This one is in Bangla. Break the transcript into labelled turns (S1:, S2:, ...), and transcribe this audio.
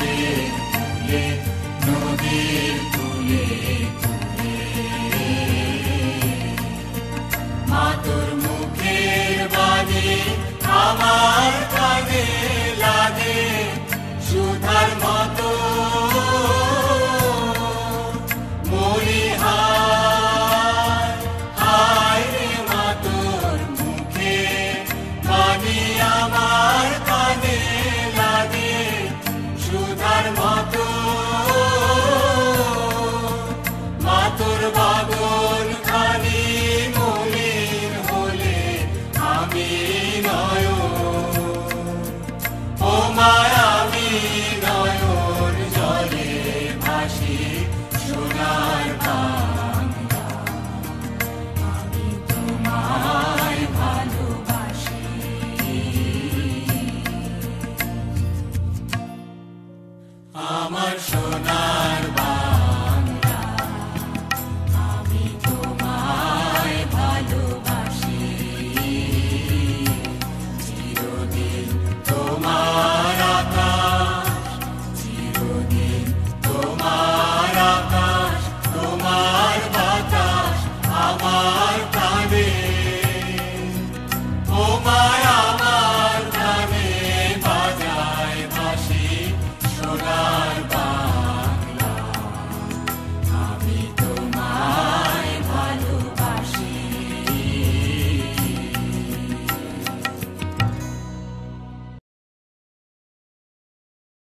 S1: চাঁদের ফুলে নদীর ফুলে মা তোর মুখের বাণী আমার কানে লাগে সুধার মতো মরি হায় হায় রে মা তোর মুখের বাণী আমার কানে লাগে সুধার মতো মা তোর বাগন খানি মলিন হলে আমি ও মায় আমি নয়ন জলে ভাসি সোনার বাংলা আমি তোমায় ভালোবাসি আমার